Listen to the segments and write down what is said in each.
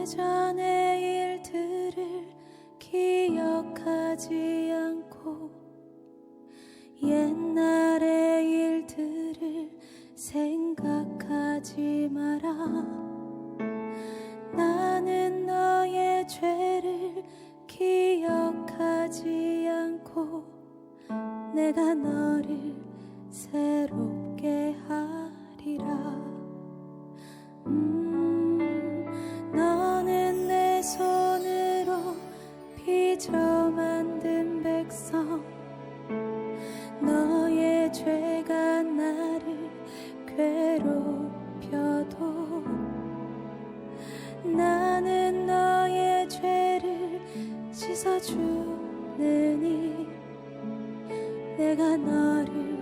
예전의 일들을 기억하지 않고 옛날의 일들을 생각하지 마라. 나는 너의 죄를 기억하지 않고 내가 너를 새롭게 하리라. 너는 내 손으로 빚어 만든 백성, 너의 죄가 나를 괴롭혀도 나는 너의 죄를 씻어주느니 내가 너를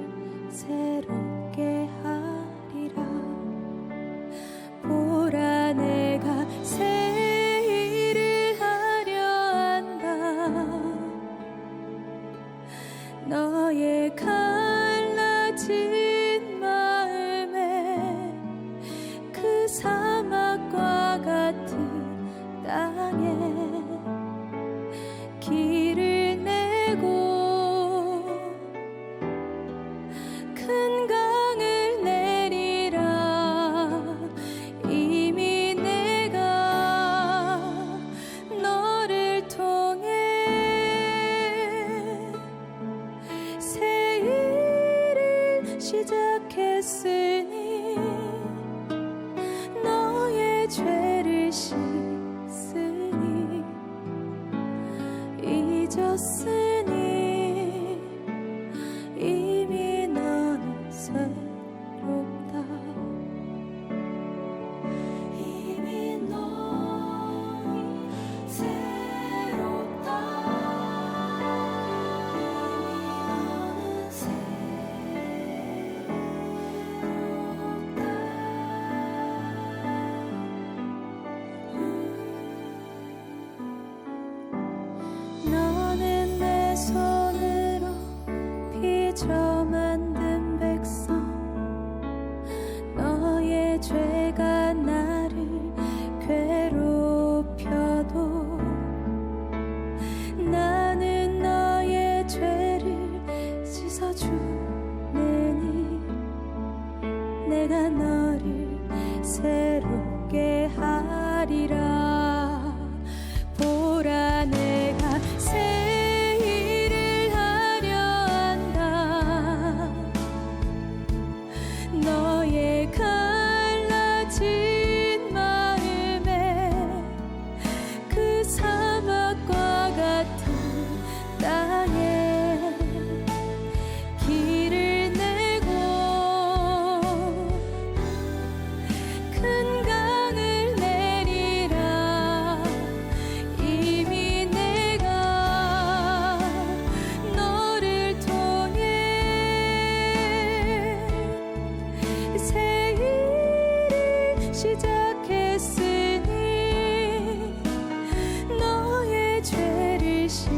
새롭게 하리라. 보라 내가 새 일을 하려 한다. 너의 갈라진 마음에 그 사막과 같은 땅에 길을 내고 큰 강을 내리라. 이미 내가 너를 통해 새 일을 시작했으니 너의 죄를 씻으니 잊었으니 이미 너는 새롭다. 이미 너는 새롭다. 너는 내 손으로 빚어 만든 백성, 너의 죄가 나를 괴롭혀도 나는 너의 죄를 씻어주느니 내가 너를 새롭게 하리라. 보라 내가 새 일을 하려 한다. 너의 갈라진 마음에 그 사막과 같은 땅에 길을 내고 큰 강을 내리라. 이미 내가 너를 통해 새 일을 시작했으니 너의 죄를 씻으니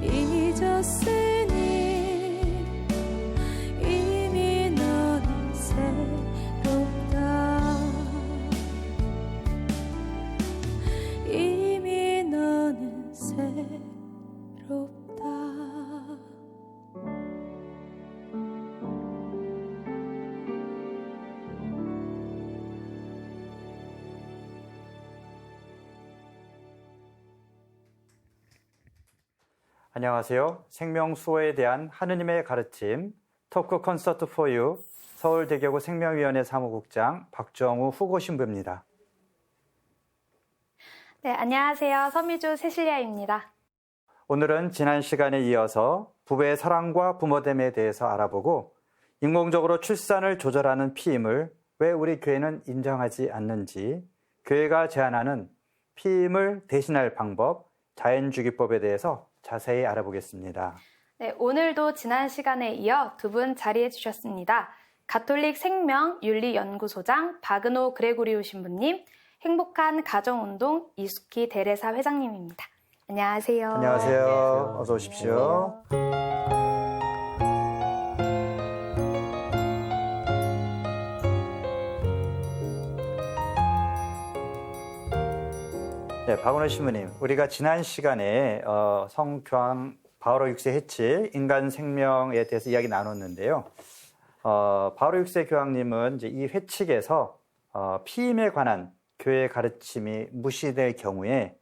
잊었으니 이미 너는 새롭다. 이미 너는 새롭다. 안녕하세요. 생명수호에 대한 하느님의 가르침 토크 콘서트 포유 서울대교구 생명위원회 사무국장 박정우 후고 신부입니다. 네, 안녕하세요. 서미주 세실리아입니다. 오늘은 지난 시간에 이어서 부부의 사랑과 부모됨에 대해서 알아보고 인공적으로 출산을 조절하는 피임을 왜 우리 교회는 인정하지 않는지, 교회가 제안하는 피임을 대신할 방법, 자연주기법에 대해서 자세히 알아보겠습니다. 네, 오늘도 지난 시간에 이어 두 분 자리해 주셨습니다. 가톨릭 생명윤리연구소장 바그노 그레고리오 신부님, 행복한 가정운동 이수키 데레사 회장님입니다. 안녕하세요. 안녕하세요. 어서 오십시오. 네, 박은호 신부님, 우리가 지난 시간에 성교황 바오로 6세 해치 인간 생명에 대해서 이야기 나눴는데요. 바오로 6세 교황님은 이제 이 회칙에서 피임에 관한 교회의 가르침이 무시될 경우에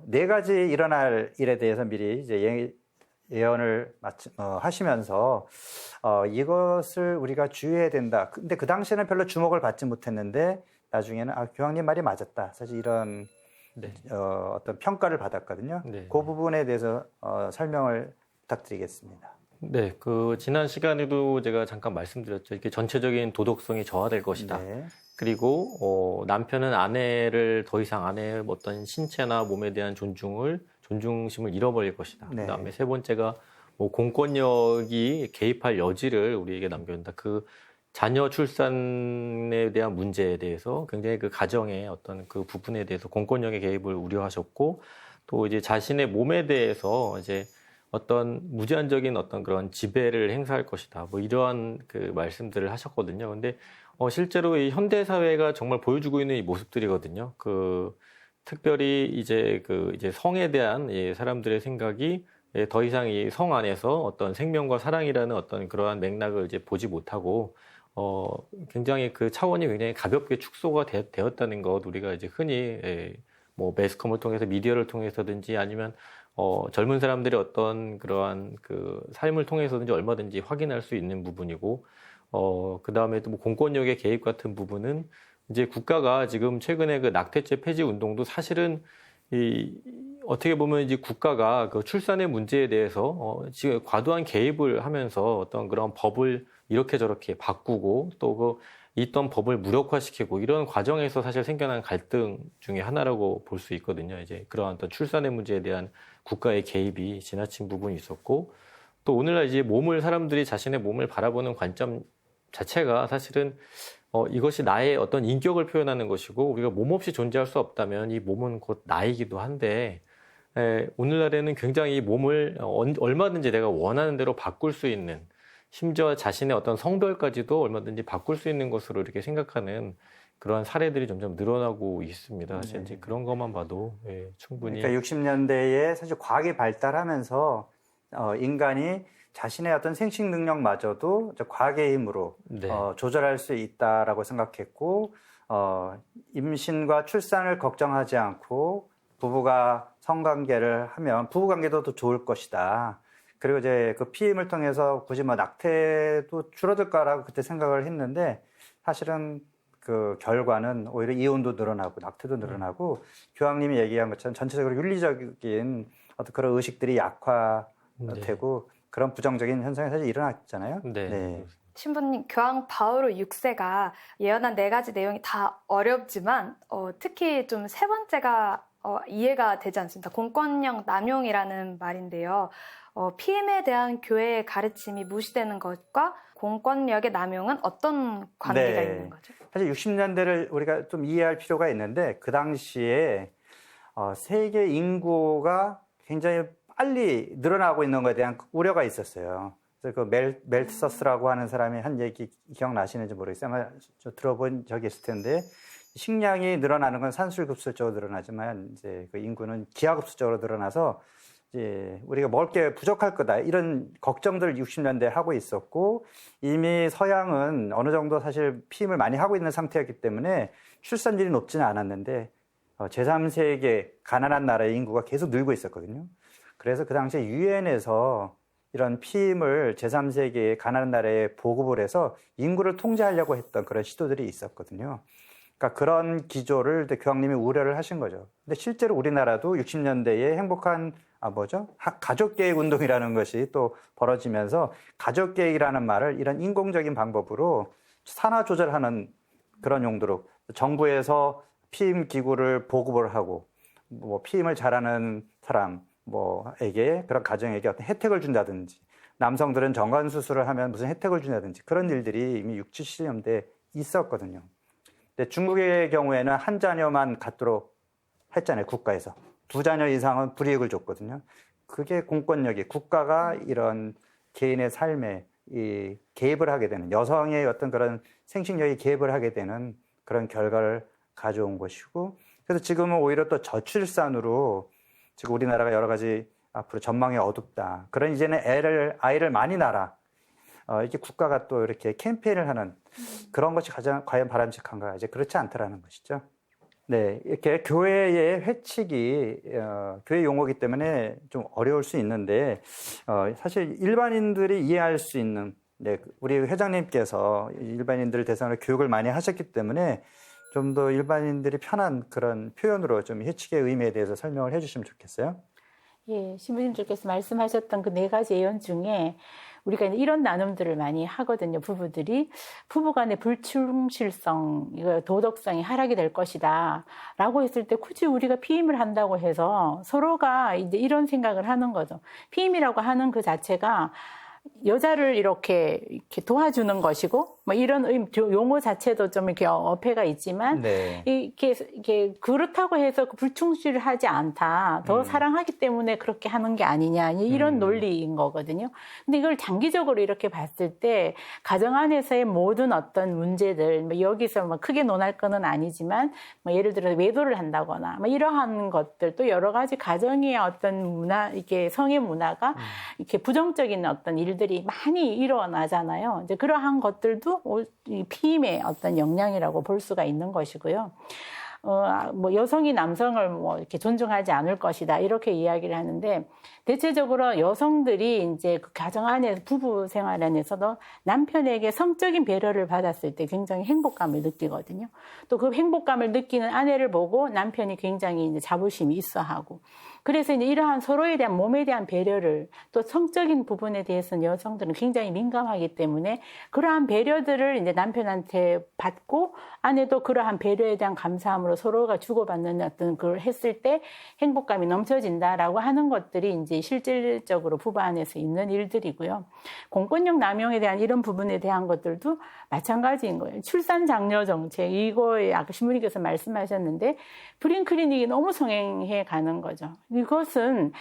네 가지 일어날 일에 대해서 미리 이제 예언을 하시면서 이것을 우리가 주의해야 된다. 근데 그 당시에는 별로 주목을 받지 못했는데 나중에는 교황님 말이 맞았다. 사실 이런 네. 어떤 평가를 받았거든요. 네. 그 부분에 대해서 설명을 부탁드리겠습니다. 네, 그 지난 시간에도 제가 잠깐 말씀드렸죠. 이렇게 전체적인 도덕성이 저하될 것이다. 네. 그리고 남편은 아내를 더 이상 아내의 어떤 신체나 몸에 대한 존중심을 잃어버릴 것이다. 네. 그다음에 세 번째가 뭐 공권력이 개입할 여지를 우리에게 남겨둔다. 그 자녀 출산에 대한 문제에 대해서 굉장히 그 가정의 어떤 그 부분에 대해서 공권력의 개입을 우려하셨고, 또 이제 자신의 몸에 대해서 이제 어떤 무제한적인 어떤 그런 지배를 행사할 것이다. 뭐 이러한 그 말씀들을 하셨거든요. 근데 실제로 이 현대 사회가 정말 보여주고 있는 이 모습들이거든요. 특별히 이제 성에 대한 사람들의 생각이 더 이상 이 성 안에서 어떤 생명과 사랑이라는 어떤 그러한 맥락을 이제 보지 못하고 굉장히 그 차원이 굉장히 가볍게 축소가 되었다는 것, 우리가 이제 흔히 뭐 매스컴을 통해서 미디어를 통해서든지 아니면 젊은 사람들의 어떤 그러한 그 삶을 통해서든지 얼마든지 확인할 수 있는 부분이고, 그 다음에 또 뭐 공권력의 개입 같은 부분은 이제 국가가 지금 최근에 그 낙태죄 폐지 운동도 사실은 어떻게 보면 이제 국가가 그 출산의 문제에 대해서 지금 과도한 개입을 하면서 어떤 그런 법을 이렇게 저렇게 바꾸고 또 있던 법을 무력화시키고 이런 과정에서 사실 생겨난 갈등 중에 하나라고 볼 수 있거든요. 이제 그러한 어떤 출산의 문제에 대한 국가의 개입이 지나친 부분이 있었고, 또 오늘날 이제 사람들이 자신의 몸을 바라보는 관점 자체가 사실은 이것이 나의 어떤 인격을 표현하는 것이고, 우리가 몸 없이 존재할 수 없다면 이 몸은 곧 나이기도 한데, 오늘날에는 굉장히 이 몸을 얼마든지 내가 원하는 대로 바꿀 수 있는, 심지어 자신의 어떤 성별까지도 얼마든지 바꿀 수 있는 것으로 이렇게 생각하는 그러한 사례들이 점점 늘어나고 있습니다. 사실 이제 그런 것만 봐도 충분히. 그러니까 60년대에 사실 과학이 발달하면서 인간이 자신의 어떤 생식 능력마저도 과학의 힘으로 네. 조절할 수 있다라고 생각했고, 임신과 출산을 걱정하지 않고 부부가 성관계를 하면 부부관계도 더 좋을 것이다. 그리고 이제 그 피임을 통해서 굳이 뭐 낙태도 줄어들 거라고 그때 생각을 했는데, 사실은 그 결과는 오히려 이혼도 늘어나고 낙태도 늘어나고 교황님이 얘기한 것처럼 전체적으로 윤리적인 어떤 그런 의식들이 약화되고 그런 부정적인 현상이 사실 일어났잖아요. 네. 신부님, 교황 바오로 6세가 예언한 네 가지 내용이 다 어렵지만 특히 좀 세 번째가 이해가 되지 않습니다. 공권력 남용이라는 말인데요. 피임에 대한 교회의 가르침이 무시되는 것과 공권력의 남용은 어떤 관계가 있는 거죠? 사실 60년대를 우리가 좀 이해할 필요가 있는데, 그 당시에 세계 인구가 굉장히 빨리 늘어나고 있는 것에 대한 우려가 있었어요. 그래서 그 멜트서스라고 하는 사람이 한 얘기 기억나시는지 모르겠어요. 아마 들어본 적이 있을 텐데, 식량이 늘어나는 건 산술급수적으로 늘어나지만 이제 그 인구는 기하급수적으로 늘어나서 이제 우리가 먹을 게 부족할 거다, 이런 걱정들을 60년대에 하고 있었고, 이미 서양은 어느 정도 사실 피임을 많이 하고 있는 상태였기 때문에 출산율이 높지는 않았는데 제3세계 가난한 나라의 인구가 계속 늘고 있었거든요. 그래서 그 당시에 유엔에서 이런 피임을 제3세계의 가난한 나라에 보급을 해서 인구를 통제하려고 했던 그런 시도들이 있었거든요. 그러니까 그런 기조를 교황님이 우려를 하신 거죠. 근데 실제로 우리나라도 60년대에 행복한 가족계획 운동이라는 것이 또 벌어지면서 가족계획이라는 말을 이런 인공적인 방법으로 산화 조절하는 그런 용도로 정부에서 피임 기구를 보급을 하고, 뭐 피임을 잘하는 사람에게, 그런 가정에게 어떤 혜택을 준다든지, 남성들은 정관 수술을 하면 무슨 혜택을 준다든지, 그런 일들이 이미 60, 70년대에 있었거든요. 근데 중국의 경우에는 한 자녀만 갖도록 했잖아요, 국가에서. 2자녀 이상은 불이익을 줬거든요. 그게 공권력이, 국가가 이런 개인의 삶에 개입을 하게 되는, 여성의 어떤 그런 생식력이 개입을 하게 되는 그런 결과를 가져온 것이고, 그래서 지금은 오히려 또 저출산으로 지금 우리나라가 여러 가지 앞으로 전망이 어둡다. 그런 이제는 아이를 많이 낳아라. 이렇게 국가가 또 이렇게 캠페인을 하는 그런 것이 과연 바람직한가? 이제 그렇지 않다라는 것이죠. 네, 이렇게 교회의 회칙이 교회 용어이기 때문에 좀 어려울 수 있는데 사실 일반인들이 이해할 수 있는 네, 우리 회장님께서 일반인들을 대상으로 교육을 많이 하셨기 때문에 좀 더 일반인들이 편한 그런 표현으로 좀 회칙의 의미에 대해서 설명을 해주시면 좋겠어요. 예, 신부님께서 말씀하셨던 그 4가지 예언 중에 우리가 이런 나눔들을 많이 하거든요. 부부들이 부부간의 불충실성, 도덕성이 하락이 될 것이다 라고 했을 때 굳이 우리가 피임을 한다고 해서 서로가 이제 이런 생각을 하는 거죠. 피임이라고 하는 그 자체가 여자를 이렇게 도와주는 것이고, 뭐 이런 용어 자체도 좀 이렇게 어폐가 있지만, 네. 이게 그렇다고 해서 불충실하지 않다. 더 사랑하기 때문에 그렇게 하는 게 아니냐. 이런 논리인 거거든요. 근데 이걸 장기적으로 이렇게 봤을 때, 가정 안에서의 모든 어떤 문제들, 뭐 여기서 뭐 크게 논할 거는 아니지만, 뭐 예를 들어 외도를 한다거나, 뭐 이러한 것들, 또 여러 가지 가정의 어떤 문화, 이렇게 성의 문화가 이렇게 부정적인 어떤 일들이 많이 일어나잖아요. 이제 그러한 것들도 이 피임의 어떤 영향이라고 볼 수가 있는 것이고요. 뭐 여성이 남성을 뭐 이렇게 존중하지 않을 것이다 이렇게 이야기를 하는데 대체적으로 여성들이 이제 그 가정 안에 부부 생활 안에서도 남편에게 성적인 배려를 받았을 때 굉장히 행복감을 느끼거든요. 또 그 행복감을 느끼는 아내를 보고 남편이 굉장히 이제 자부심이 있어하고. 그래서 이제 이러한 서로에 대한 몸에 대한 배려를 또 성적인 부분에 대해서는 여성들은 굉장히 민감하기 때문에 그러한 배려들을 이제 남편한테 받고 아내도 그러한 배려에 대한 감사함으로 서로가 주고받는 어떤 그걸 했을 때 행복감이 넘쳐진다라고 하는 것들이 이제 실질적으로 부부 안에서 있는 일들이고요. 공권력 남용에 대한 이런 부분에 대한 것들도 마찬가지인 거예요. 출산 장려 정책 이거에 아까 신부님께서 말씀하셨는데 브린 클리닉이 너무 성행해 가는 거죠. 이것은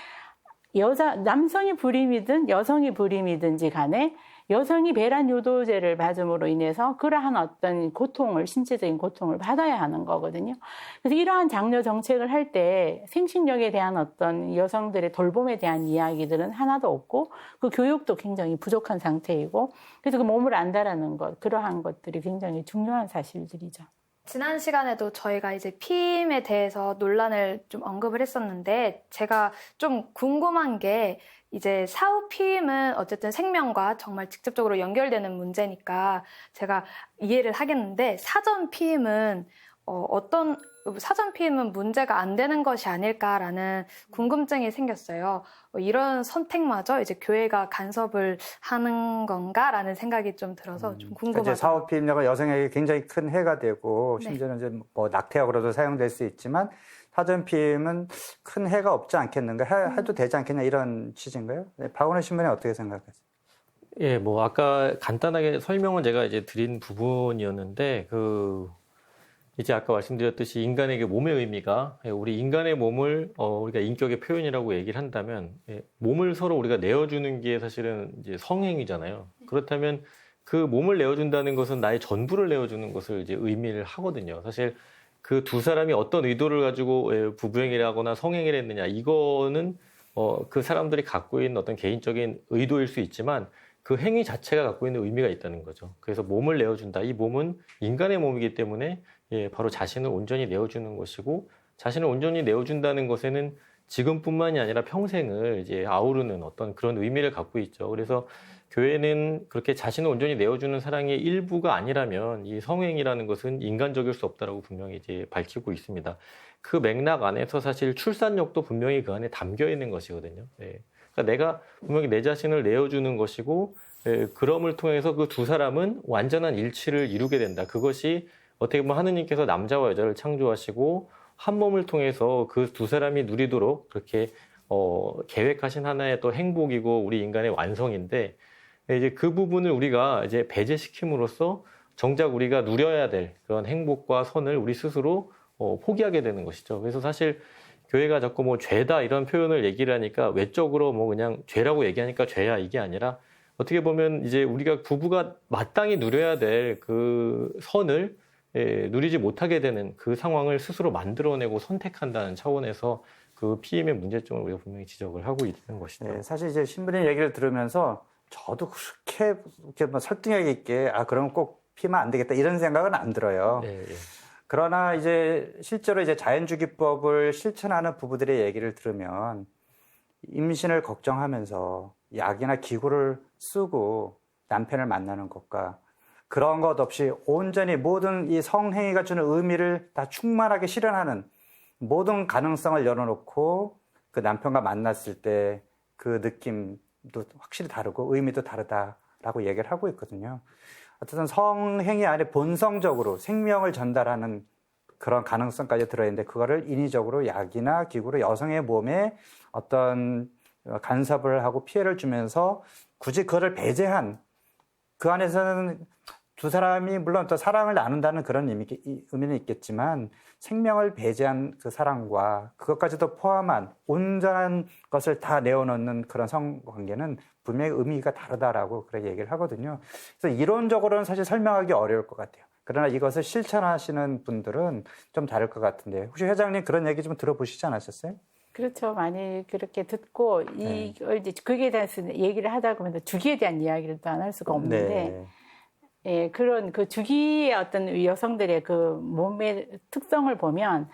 남성이 불임이든 여성이 불임이든지 간에 여성이 배란 유도제를 맞음으로 인해서 그러한 어떤 고통을, 신체적인 고통을 받아야 하는 거거든요. 그래서 이러한 장려 정책을 할 때 생식력에 대한 어떤 여성들의 돌봄에 대한 이야기들은 하나도 없고 그 교육도 굉장히 부족한 상태이고 그래서 그 몸을 안다라는 것, 그러한 것들이 굉장히 중요한 사실들이죠. 지난 시간에도 저희가 이제 피임에 대해서 논란을 좀 언급을 했었는데 제가 좀 궁금한 게 이제 사후 피임은 어쨌든 생명과 정말 직접적으로 연결되는 문제니까 제가 이해를 하겠는데 사전 피임은 사전 피임은 문제가 안 되는 것이 아닐까라는 궁금증이 생겼어요. 이런 선택마저 이제 교회가 간섭을 하는 건가라는 생각이 좀 들어서 좀 궁금하죠. 사후 피임약은 여성에게 굉장히 큰 해가 되고 심지어는 이제 뭐 낙태약으로도 사용될 수 있지만 사전 피임은 큰 해가 없지 않겠는가 해도 되지 않겠냐 이런 취지인가요? 네, 박원호 신부님 어떻게 생각하세요? 예, 뭐 아까 간단하게 설명을 제가 이제 드린 부분이었는데 이제 아까 말씀드렸듯이 인간에게 몸의 의미가 우리 인간의 몸을 우리가 인격의 표현이라고 얘기를 한다면 몸을 서로 우리가 내어주는 게 사실은 이제 성행위잖아요. 그렇다면 그 몸을 내어준다는 것은 나의 전부를 내어주는 것을 이제 의미를 하거든요. 사실 그 두 사람이 어떤 의도를 가지고 부부행위를 하거나 성행위를 했느냐 이거는 그 사람들이 갖고 있는 어떤 개인적인 의도일 수 있지만 그 행위 자체가 갖고 있는 의미가 있다는 거죠. 그래서 몸을 내어준다. 이 몸은 인간의 몸이기 때문에 바로 자신을 온전히 내어주는 것이고 자신을 온전히 내어준다는 것에는 지금뿐만이 아니라 평생을 이제 아우르는 어떤 그런 의미를 갖고 있죠. 그래서 교회는 그렇게 자신을 온전히 내어주는 사랑의 일부가 아니라면 이 성행이라는 것은 인간적일 수 없다라고 분명히 이제 밝히고 있습니다. 그 맥락 안에서 사실 출산력도 분명히 그 안에 담겨 있는 것이거든요. 그러니까 내가 분명히 내 자신을 내어주는 것이고 그럼을 통해서 그 두 사람은 완전한 일치를 이루게 된다. 그것이 어떻게 보면 하느님께서 남자와 여자를 창조하시고 한 몸을 통해서 그 두 사람이 누리도록 그렇게 계획하신 하나의 또 행복이고 우리 인간의 완성인데 이제 그 부분을 우리가 이제 배제시킴으로써 정작 우리가 누려야 될 그런 행복과 선을 우리 스스로 포기하게 되는 것이죠. 그래서 사실 교회가 자꾸 뭐 죄다 이런 표현을 얘기를 하니까 외적으로 뭐 그냥 죄라고 얘기하니까 죄야 이게 아니라 어떻게 보면 이제 우리가 부부가 마땅히 누려야 될 그 선을 누리지 못하게 되는 그 상황을 스스로 만들어내고 선택한다는 차원에서 그 피임의 문제점을 우리가 분명히 지적을 하고 있는 것이죠. 네, 사실 이제 신부님 얘기를 들으면서 저도 그렇게 이렇게 뭐 설득력 있게 그럼 꼭 피면 안 되겠다 이런 생각은 안 들어요. 네, 네. 그러나 이제 실제로 이제 자연주기법을 실천하는 부부들의 얘기를 들으면 임신을 걱정하면서 약이나 기구를 쓰고 남편을 만나는 것과 그런 것 없이 온전히 모든 이 성행위가 주는 의미를 다 충만하게 실현하는 모든 가능성을 열어놓고 그 남편과 만났을 때 그 느낌도 확실히 다르고 의미도 다르다라고 얘기를 하고 있거든요. 어쨌든 성행위 안에 본성적으로 생명을 전달하는 그런 가능성까지 들어있는데 그거를 인위적으로 약이나 기구로 여성의 몸에 어떤 간섭을 하고 피해를 주면서 굳이 그거를 배제한 그 안에서는 두 사람이 물론 또 사랑을 나눈다는 그런 의미는 있겠지만 생명을 배제한 그 사랑과 그것까지도 포함한 온전한 것을 다 내어놓는 그런 성관계는 분명히 의미가 다르다라고 그렇게 얘기를 하거든요. 그래서 이론적으로는 사실 설명하기 어려울 것 같아요. 그러나 이것을 실천하시는 분들은 좀 다를 것 같은데 혹시 회장님 그런 얘기 좀 들어보시지 않으셨어요? 그렇죠. 많이 그렇게 듣고 이걸 이제 거기에 대해서 얘기를 하다 보면 주기에 대한 이야기를 또 안 할 수가 없는데 네. 예, 그런 그 주기의 어떤 여성들의 그 몸의 특성을 보면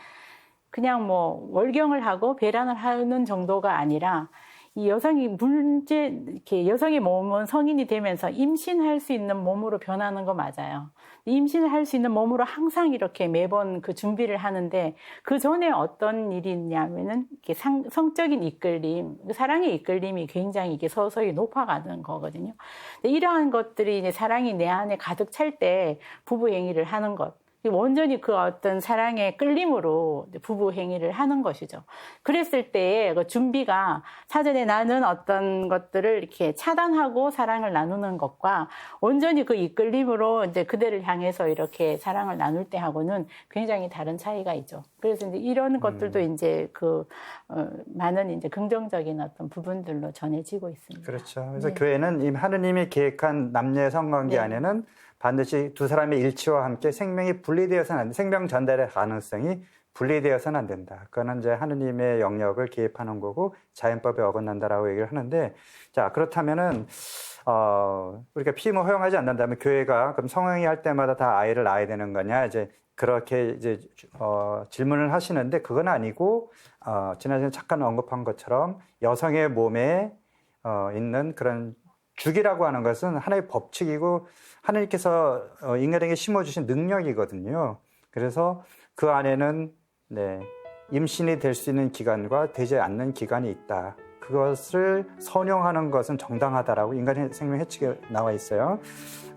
그냥 뭐 월경을 하고 배란을 하는 정도가 아니라 이 여성이 이렇게 여성의 몸은 성인이 되면서 임신할 수 있는 몸으로 변하는 거 맞아요. 임신을 할 수 있는 몸으로 항상 이렇게 매번 그 준비를 하는데 그 전에 어떤 일이 있냐면은 이렇게 성적인 이끌림, 사랑의 이끌림이 굉장히 이게 서서히 높아가는 거거든요. 이러한 것들이 이제 사랑이 내 안에 가득 찰 때 부부 행위를 하는 것. 온전히 그 어떤 사랑의 끌림으로 부부 행위를 하는 것이죠. 그랬을 때의 그 준비가 사전에 나는 어떤 것들을 이렇게 차단하고 사랑을 나누는 것과 온전히 그 이끌림으로 이제 그대를 향해서 이렇게 사랑을 나눌 때 하고는 굉장히 다른 차이가 있죠. 그래서 이제 이런 것들도 이제 많은 이제 긍정적인 어떤 부분들로 전해지고 있습니다. 그렇죠. 그래서 네. 교회는 이 하느님이 계획한 남녀의 성관계 네. 안에는 반드시 두 사람의 일치와 함께 생명이 분리되어서는 안 된다. 생명 전달의 가능성이 분리되어서는 안 된다. 그거는 이제 하느님의 영역을 개입하는 거고 자연법에 어긋난다라고 얘기를 하는데, 자 그렇다면은 우리가 피임을 허용하지 않는다면 교회가 그럼 성행위 할 때마다 다 아이를 낳아야 되는 거냐 이제 그렇게 이제 질문을 하시는데 그건 아니고 지난주에 잠깐 언급한 것처럼 여성의 몸에 있는 그런 주기라고 하는 것은 하나의 법칙이고 하나님께서 인간에게 심어주신 능력이거든요. 그래서 그 안에는 임신이 될 수 있는 기간과 되지 않는 기간이 있다. 그것을 선용하는 것은 정당하다라고 인간의 생명 해칙에 나와 있어요.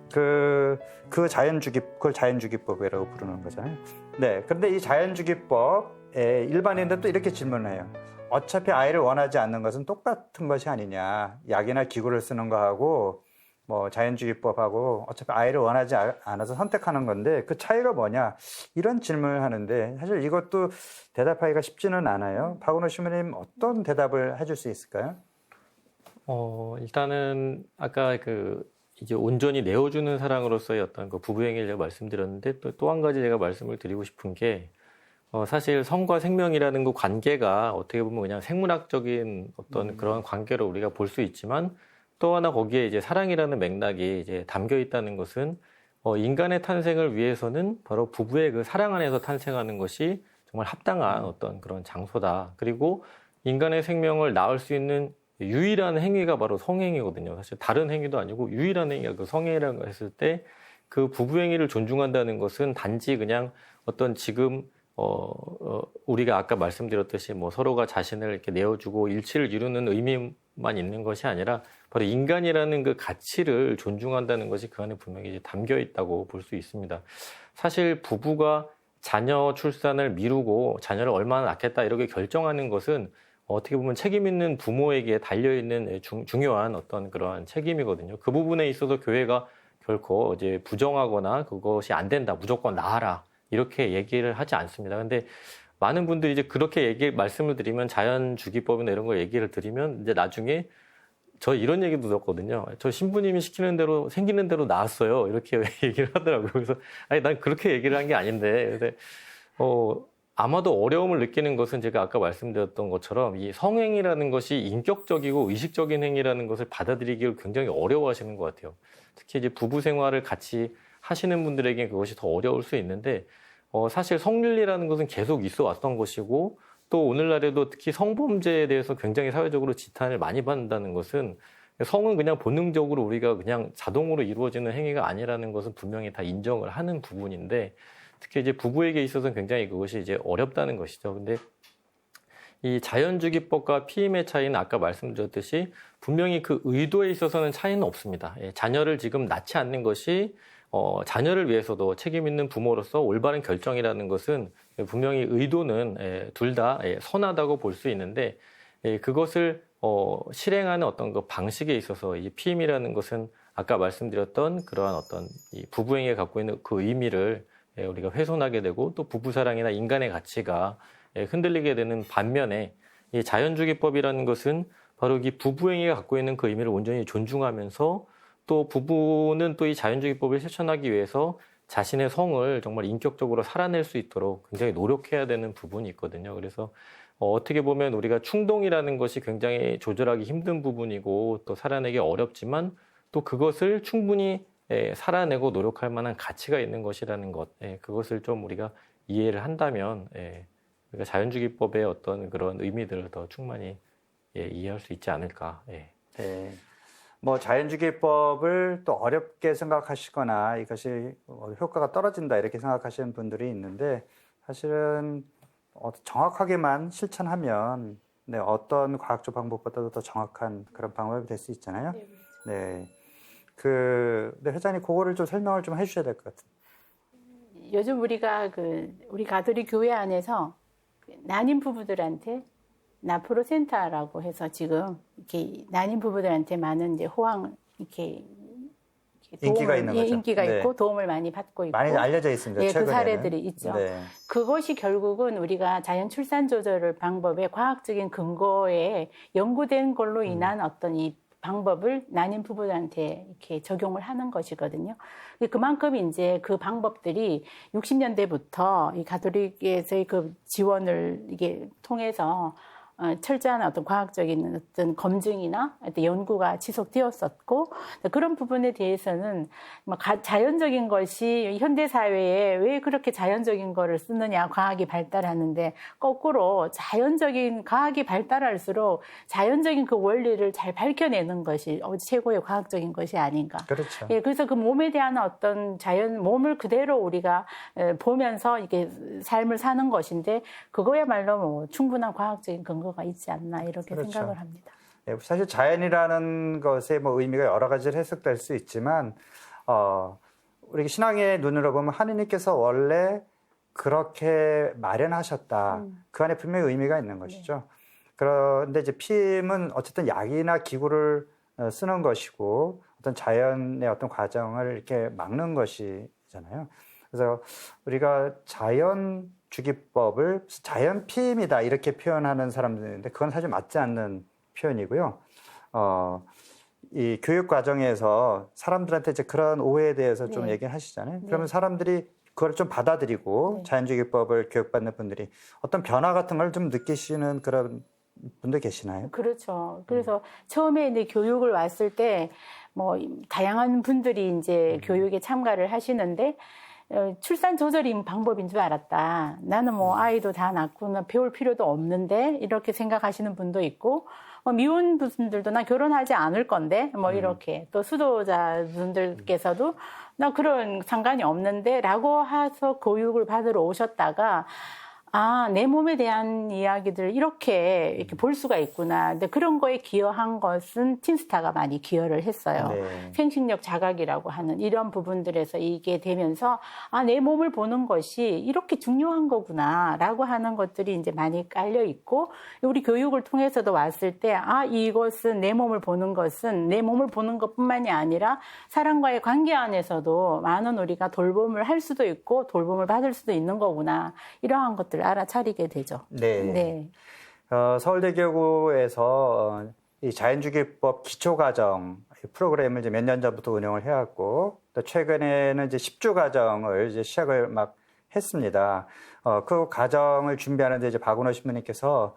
그걸 자연주기법이라고 부르는 거잖아요. 네, 그런데 이 자연주기법에 일반인들은 또 이렇게 질문을 해요. 어차피 아이를 원하지 않는 것은 똑같은 것이 아니냐. 약이나 기구를 쓰는 거하고 뭐 자연주기법하고 어차피 아이를 원하지 않아서 선택하는 건데 그 차이가 뭐냐. 이런 질문을 하는데 사실 이것도 대답하기가 쉽지는 않아요. 박은호 신부님 어떤 대답을 해줄 수 있을까요? 일단은 아까 이제 온전히 내어주는 사랑으로서의 어떤 그 부부행위를 제가 말씀드렸는데 또 한 가지 제가 말씀을 드리고 싶은 게 사실 성과 생명이라는 그 관계가 어떻게 보면 그냥 생물학적인 어떤 그런 관계로 우리가 볼 수 있지만 또 하나 거기에 이제 사랑이라는 맥락이 이제 담겨 있다는 것은 인간의 탄생을 위해서는 바로 부부의 그 사랑 안에서 탄생하는 것이 정말 합당한 어떤 그런 장소다. 그리고 인간의 생명을 낳을 수 있는 유일한 행위가 바로 성행위거든요. 사실 다른 행위도 아니고 유일한 행위가 그 성행위라고 했을 때 그 부부행위를 존중한다는 것은 단지 그냥 어떤 지금 우리가 아까 말씀드렸듯이 뭐 서로가 자신을 이렇게 내어주고 일치를 이루는 의미만 있는 것이 아니라 바로 인간이라는 그 가치를 존중한다는 것이 그 안에 분명히 이제 담겨 있다고 볼 수 있습니다. 사실 부부가 자녀 출산을 미루고 자녀를 얼마나 낳겠다 이렇게 결정하는 것은 어떻게 보면 책임 있는 부모에게 달려있는 중요한 어떤 그러한 책임이거든요. 그 부분에 있어서 교회가 결코 이제 부정하거나 그것이 안 된다, 무조건 낳아라 이렇게 얘기를 하지 않습니다. 근데 많은 분들이 이제 그렇게 말씀을 드리면 자연주기법이나 이런 거 얘기를 드리면 이제 나중에 저 이런 얘기도 들었거든요. 저 신부님이 시키는 대로 생기는 대로 나왔어요. 이렇게 얘기를 하더라고요. 그래서 아니 난 그렇게 얘기를 한 게 아닌데. 근데 아마도 어려움을 느끼는 것은 제가 아까 말씀드렸던 것처럼 이 성행이라는 것이 인격적이고 의식적인 행위라는 것을 받아들이기를 굉장히 어려워하시는 것 같아요. 특히 이제 부부 생활을 같이 하시는 분들에게 그것이 더 어려울 수 있는데 사실 성윤리라는 것은 계속 있어 왔던 것이고 또 오늘날에도 특히 성범죄에 대해서 굉장히 사회적으로 지탄을 많이 받는다는 것은 성은 그냥 본능적으로 우리가 그냥 자동으로 이루어지는 행위가 아니라는 것은 분명히 다 인정을 하는 부분인데 특히 이제 부부에게 있어서는 굉장히 그것이 이제 어렵다는 것이죠. 근데 이 자연주기법과 피임의 차이는 아까 말씀드렸듯이 분명히 그 의도에 있어서는 차이는 없습니다. 자녀를 지금 낳지 않는 것이 자녀를 위해서도 책임 있는 부모로서 올바른 결정이라는 것은 분명히 의도는 둘 다 선하다고 볼 수 있는데 그것을 실행하는 어떤 그 방식에 있어서 이 피임이라는 것은 아까 말씀드렸던 그러한 어떤 이 부부행위가 갖고 있는 그 의미를 우리가 훼손하게 되고 또 부부사랑이나 인간의 가치가 흔들리게 되는 반면에 이 자연주기법이라는 것은 바로 이 부부행위가 갖고 있는 그 의미를 온전히 존중하면서 또 부부는 또 이 자연주기법을 실천하기 위해서 자신의 성을 정말 인격적으로 살아낼 수 있도록 굉장히 노력해야 되는 부분이 있거든요. 그래서 어떻게 보면 우리가 충동이라는 것이 굉장히 조절하기 힘든 부분이고 또 살아내기 어렵지만 또 그것을 충분히 살아내고 노력할 만한 가치가 있는 것이라는 것, 그것을 좀 우리가 이해를 한다면 우리가 자연주기법의 어떤 그런 의미들을 더 충분히 이해할 수 있지 않을까. 네. 뭐 자연주기법을 또 어렵게 생각하시거나 이것이 효과가 떨어진다 이렇게 생각하시는 분들이 있는데 사실은 정확하게만 실천하면 어떤 과학적 방법보다도 더 정확한 그런 방법이 될 수 있잖아요. 네. 네, 회장님 그거를 좀 설명을 좀 해주셔야 될 것 같아요. 요즘 우리가 우리 가톨릭 교회 안에서 난임 부부들한테 나프로 센터라고 해서 지금 이렇게 난임 부부들한테 많은 이제 호황 이렇게 인기가 있는 거죠. 인기가 네. 있고 도움을 많이 받고 있고 많이 알려져 있습니다. 최근에는. 그 사례들이 있죠. 네. 그것이 결국은 우리가 자연 출산 조절 방법의 과학적인 근거에 연구된 걸로 인한 어떤 이 방법을 난임 부부들한테 이렇게 적용을 하는 것이거든요. 그만큼 이제 그 방법들이 60년대부터 이 가톨릭에서의 그 지원을 이게 통해서 철저한 어떤 과학적인 어떤 검증이나 어떤 연구가 지속되었었고 그런 부분에 대해서는 자연적인 것이 현대 사회에 왜 그렇게 자연적인 거를 쓰느냐 과학이 발달하는데 거꾸로 자연적인 과학이 발달할수록 자연적인 그 원리를 잘 밝혀내는 것이 최고의 과학적인 것이 아닌가. 그렇죠. 그래서 그 몸에 대한 어떤 몸을 그대로 우리가 보면서 이게 삶을 사는 것인데 그거야말로 뭐 충분한 과학적인 근거가 있지 않나 이렇게 그렇죠. 생각을 합니다. 사실 자연이라는 것의 뭐 의미가 여러 가지로 해석될 수 있지만 우리 신앙의 눈으로 보면 하느님께서 원래 그렇게 마련하셨다. 그 안에 분명히 의미가 있는 것이죠. 그런데 이제 피임은 어쨌든 약이나 기구를 쓰는 것이고 어떤 자연의 어떤 과정을 이렇게 막는 것이잖아요. 그래서 우리가 자연주기법을 자연 피임이다 이렇게 표현하는 사람들이 있는데 그건 사실 맞지 않는 표현이고요. 이 교육 과정에서 사람들한테 이제 그런 오해에 대해서 좀 얘기를 하시잖아요. 그러면 사람들이 그걸 좀 받아들이고 자연주기법을 교육받는 분들이 어떤 변화 같은 걸 좀 느끼시는 그런 분들 계시나요? 그렇죠. 그래서 처음에 이제 교육을 왔을 때 뭐 다양한 분들이 이제 교육에 참가를 하시는데 출산 조절인 방법인 줄 알았다. 나는 뭐 아이도 다 낳고 배울 필요도 없는데 이렇게 생각하시는 분도 있고 미혼 분들도 나 결혼하지 않을 건데 뭐 이렇게 또 수도자 분들께서도 나 그런 상관이 없는데 라고 해서 교육을 받으러 오셨다가 내 몸에 대한 이야기들 이렇게 볼 수가 있구나. 근데 그런 거에 기여한 것은 틴스타가 많이 기여를 했어요. 네. 생식력 자각이라고 하는 이런 부분들에서 이게 되면서 내 몸을 보는 것이 이렇게 중요한 거구나라고 하는 것들이 이제 많이 깔려 있고 우리 교육을 통해서도 왔을 때 이것은 내 몸을 보는 것은 내 몸을 보는 것뿐만이 아니라 사람과의 관계 안에서도 많은 우리가 돌봄을 할 수도 있고 돌봄을 받을 수도 있는 거구나. 이러한 것들 알아차리게 되죠. 네. 네. 서울대교구에서 이 자연주기법 기초과정 프로그램을 이제 몇 년 전부터 운영을 해왔고, 또 최근에는 이제 10주 과정을 이제 시작을 막 했습니다. 그 과정을 준비하는데 이제 박은호 신부님께서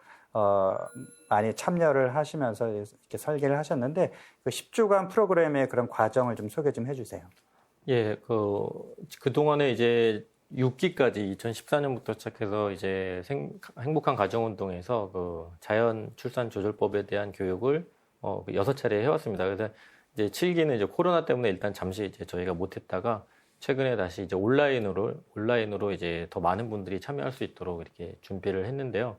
많이 참여를 하시면서 이렇게 설계를 하셨는데, 그 10주간 프로그램의 그런 과정을 좀 소개 좀 해주세요. 예, 그동안에 이제 6기까지 2014년부터 시작해서 이제 행복한 가정운동에서 그 자연 출산 조절법에 대한 교육을 6차례 해왔습니다. 그래서 이제 7기는 이제 코로나 때문에 일단 잠시 이제 저희가 못했다가 최근에 다시 이제 온라인으로 이제 더 많은 분들이 참여할 수 있도록 이렇게 준비를 했는데요.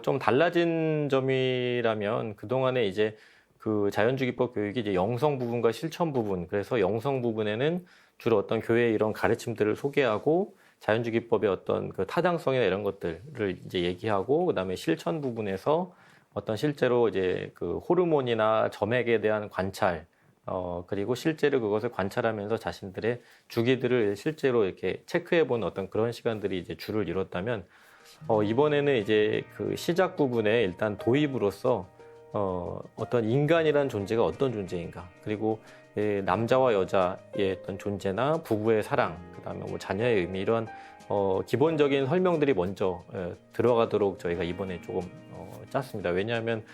좀 달라진 점이라면 그동안에 이제 그 자연주기법 교육이 이제 영성 부분과 실천 부분, 그래서 영성 부분에는 주로 어떤 교회의 이런 가르침들을 소개하고 자연주기법의 어떤 그 타당성이나 이런 것들을 이제 얘기하고, 그다음에 실천 부분에서 어떤 실제로 이제 그 호르몬이나 점액에 대한 관찰, 그리고 실제로 그것을 관찰하면서 자신들의 주기들을 실제로 이렇게 체크해보는 어떤 그런 시간들이 이제 주를 이뤘다면, 이번에는 이제 그 시작 부분에 일단 도입으로서 어떤 인간이라는 존재가 어떤 존재인가, 그리고 남자와 여자의 어떤 존재나 부부의 사랑, 그다음에 뭐 자녀의 의미, 이런 기본적인 설명들이 먼저 들어가도록 저희가 이번에 조금 짰습니다. 왜냐하면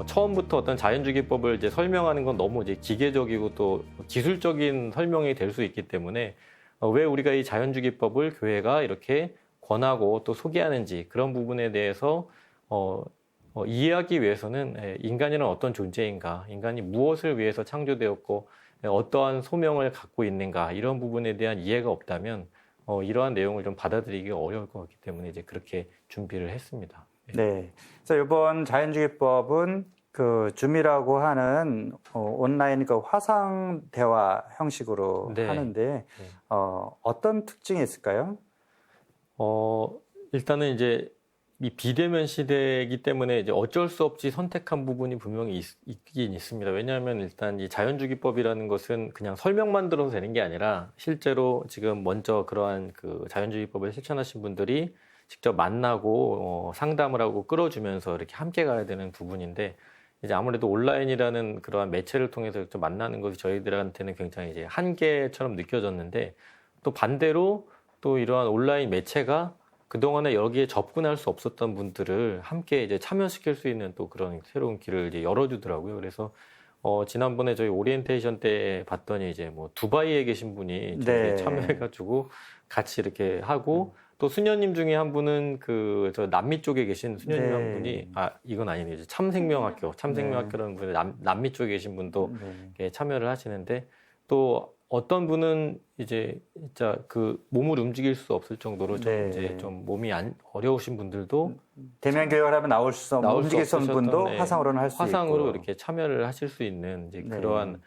처음부터 어떤 자연주기법을 이제 설명하는 건 너무 이제 기계적이고 또 기술적인 설명이 될 수 있기 때문에 왜 우리가 이 자연주기법을 교회가 이렇게 권하고 또 소개하는지, 그런 부분에 대해서 이해하기 위해서는 인간이란 어떤 존재인가, 인간이 무엇을 위해서 창조되었고 어떠한 소명을 갖고 있는가, 이런 부분에 대한 이해가 없다면 이러한 내용을 좀 받아들이기가 어려울 것 같기 때문에 이제 그렇게 준비를 했습니다. 네. 그래서 이번 자연주기법은 그 줌이라고 하는 온라인 그 화상 대화 형식으로 네. 하는데 어떤 특징이 있을까요? 일단은 이제 이 비대면 시대이기 때문에 이제 어쩔 수 없이 선택한 부분이 분명히 있긴 있습니다. 왜냐하면 일단 이 자연주기법이라는 것은 그냥 설명만 들어서 되는 게 아니라 실제로 지금 먼저 그러한 그 자연주기법을 실천하신 분들이 직접 만나고 상담을 하고 끌어주면서 이렇게 함께 가야 되는 부분인데, 이제 아무래도 온라인이라는 그러한 매체를 통해서 직접 만나는 것이 저희들한테는 굉장히 이제 한계처럼 느껴졌는데, 또 반대로 또 이러한 온라인 매체가 그동안에 여기에 접근할 수 없었던 분들을 함께 이제 참여시킬 수 있는 또 그런 새로운 길을 이제 열어주더라고요. 그래서 지난번에 저희 오리엔테이션 때 봤더니 이제 뭐 두바이에 계신 분이 네. 참여해가지고 같이 이렇게 하고, 또 수녀님 중에 한 분은 그 저 남미 쪽에 계신 수녀님 네. 한 분이 이건 아니네요. 이제 참생명학교라는 분이 남미 쪽에 계신 분도 네. 참여를 하시는데, 또 어떤 분은 이제 진짜 그 몸을 움직일 수 없을 정도로 좀 네. 이제 좀 몸이 어려우신 분들도 대면 교육을 하면 움직일 수 없는 분도 네, 화상으로는 할 수 있고, 화상으로 이렇게 참여를 하실 수 있는 이제 네. 그러한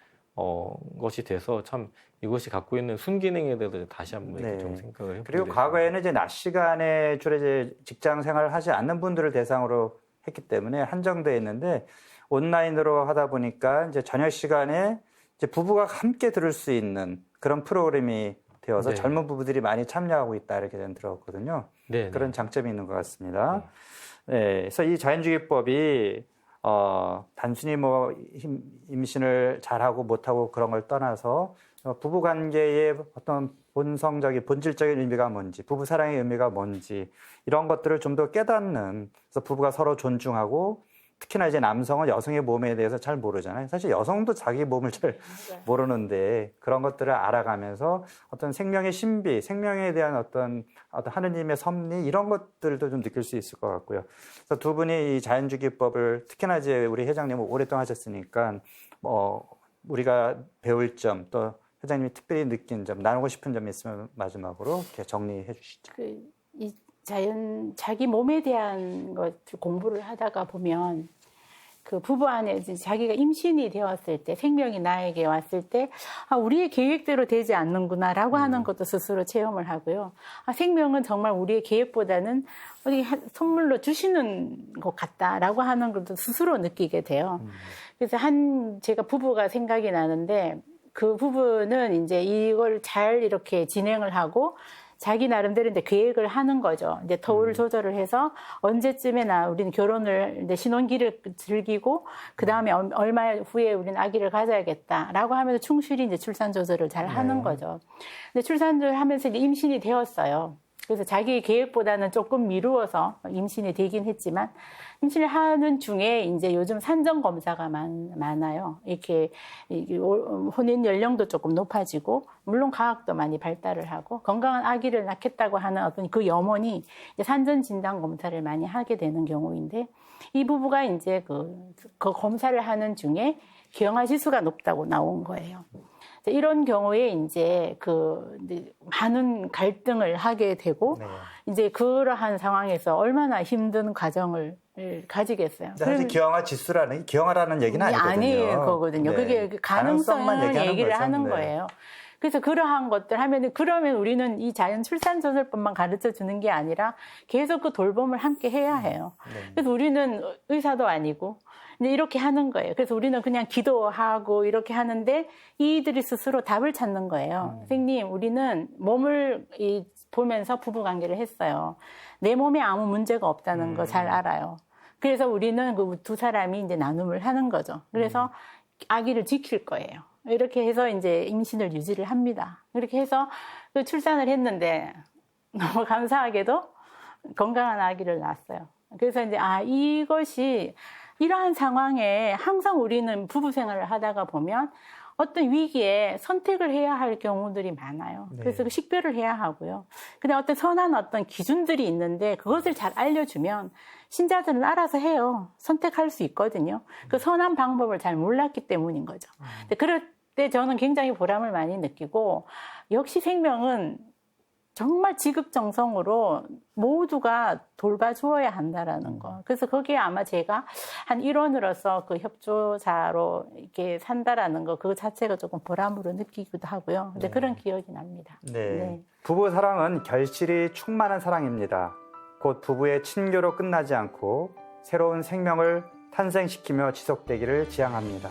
것이 돼서 참 이것이 갖고 있는 순기능에 대해서 다시 한번 이렇게 네. 좀 생각을 해보게 그리고 됐습니다. 과거에는 이제 낮 시간에 주로 이제 직장 생활을 하지 않는 분들을 대상으로 했기 때문에 한정되어 있는데, 온라인으로 하다 보니까 이제 저녁 시간에 이제 부부가 함께 들을 수 있는 그런 프로그램이 되어서 네. 젊은 부부들이 많이 참여하고 있다, 이렇게 저는 들었거든요. 네, 그런 장점이 있는 것 같습니다. 네, 그래서 이 자연주기법이 단순히 뭐 임신을 잘하고 못하고 그런 걸 떠나서 부부 관계의 어떤 본질적인 의미가 뭔지, 부부 사랑의 의미가 뭔지, 이런 것들을 좀 더 깨닫는, 그래서 부부가 서로 존중하고, 특히나 이제 남성은 여성의 몸에 대해서 잘 모르잖아요. 사실 여성도 자기 몸을 잘 모르는데, 그런 것들을 알아가면서 어떤 생명의 신비, 생명에 대한 어떤 하느님의 섭리, 이런 것들도 좀 느낄 수 있을 것 같고요. 그래서 두 분이 이 자연주기법을, 특히나 이제 우리 회장님은 오랫동안 하셨으니까 우리가 배울 점, 또 회장님이 특별히 느낀 점, 나누고 싶은 점이 있으면 마지막으로 이렇게 정리해 주시죠. 이 자기 몸에 대한 것을 공부를 하다가 보면, 그 부부 안에 이제 자기가 임신이 되었을 때, 생명이 나에게 왔을 때, 우리의 계획대로 되지 않는구나라고 하는 것도 스스로 체험을 하고요. 생명은 정말 우리의 계획보다는 어디 선물로 주시는 것 같다라고 하는 것도 스스로 느끼게 돼요. 그래서 제가 부부가 생각이 나는데, 그 부부는 이제 이걸 잘 이렇게 진행을 하고, 자기 나름대로 이제 계획을 하는 거죠. 이제 터울 조절을 해서 언제쯤에나 우리는 결혼을 이제 신혼기를 즐기고 그 다음에 얼마 후에 우리는 아기를 가져야겠다라고 하면서 충실히 이제 출산 조절을 잘 하는 거죠. 근데 출산을 하면서 이제 임신이 되었어요. 그래서 자기 계획보다는 조금 미루어서 임신이 되긴 했지만 임신을 하는 중에 이제 요즘 산정 검사가 많아요. 이렇게 혼인 연령도 조금 높아지고 물론 과학도 많이 발달을 하고 건강한 아기를 낳겠다고 하는 어떤 그 염원이 이제 산전 진단 검사를 많이 하게 되는 경우인데 이 부부가 이제 그 검사를 하는 중에 기형아 지수가 높다고 나온 거예요. 이런 경우에 이제 많은 갈등을 하게 되고 네. 이제 그러한 상황에서 얼마나 힘든 과정을 가지겠어요. 사실 기형아라는 얘기는 아니거든요. 아니에요, 거거든요. 네. 그게 가능성을 얘기를 거죠. 하는 네. 거예요. 그래서 그러한 것들 하면은 그러면 우리는 이 자연 출산 조절법만 가르쳐 주는 게 아니라 계속 그 돌봄을 함께 해야 해요. 네. 그래서 우리는 의사도 아니고 근데 이렇게 하는 거예요. 그래서 우리는 그냥 기도하고 이렇게 하는데 이들이 스스로 답을 찾는 거예요. 선생님, 우리는 몸을 보면서 부부관계를 했어요. 내 몸에 아무 문제가 없다는 거 잘 알아요. 그래서 우리는 그 두 사람이 이제 나눔을 하는 거죠. 그래서 아기를 지킬 거예요. 이렇게 해서 이제 임신을 유지를 합니다. 이렇게 해서 그 출산을 했는데 너무 감사하게도 건강한 아기를 낳았어요. 그래서 이제 이것이 이러한 상황에 항상 우리는 부부 생활을 하다가 보면 어떤 위기에 선택을 해야 할 경우들이 많아요. 네. 그래서 그 식별을 해야 하고요. 근데 어떤 선한 어떤 기준들이 있는데 그것을 잘 알려주면 신자들은 알아서 해요. 선택할 수 있거든요. 그 선한 방법을 잘 몰랐기 때문인 거죠. 근데 그럴 때 저는 굉장히 보람을 많이 느끼고 역시 생명은 정말 지극정성으로 모두가 돌봐주어야 한다라는 거. 그래서 거기에 아마 제가 한 일원으로서 그 협조자로 이렇게 산다라는 거, 그 자체가 조금 보람으로 느끼기도 하고요. 근데 그런 기억이 납니다. 네. 부부 사랑은 결실이 충만한 사랑입니다. 곧 부부의 친교로 끝나지 않고 새로운 생명을 탄생시키며 지속되기를 지향합니다.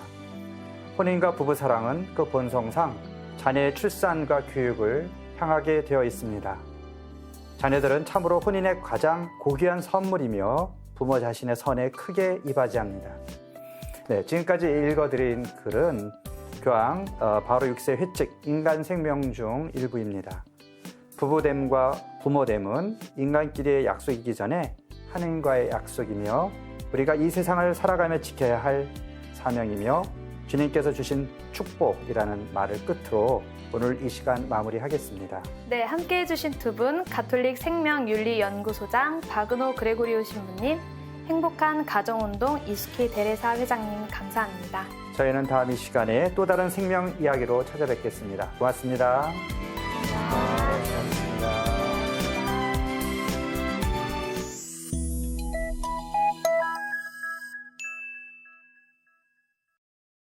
혼인과 부부 사랑은 그 본성상 자녀의 출산과 교육을 향하게 되어 있습니다. 자녀들은 참으로 혼인의 가장 고귀한 선물이며 부모 자신의 선에 크게 이바지합니다. 네, 지금까지 읽어드린 글은 교황 바로 6세 회칙 인간 생명 중 일부입니다. 부부됨과 부모됨은 인간끼리의 약속이기 전에 하느님과의 약속이며 우리가 이 세상을 살아가며 지켜야 할 사명이며 주님께서 주신 축복이라는 말을 끝으로 오늘 이 시간 마무리하겠습니다. 네, 함께해 주신 두 분 가톨릭 생명윤리연구소장 바그노 그레고리오 신부님, 행복한 가정운동 이수키 데레사 회장님 감사합니다. 저희는 다음 이 시간에 또 다른 생명 이야기로 찾아뵙겠습니다. 고맙습니다.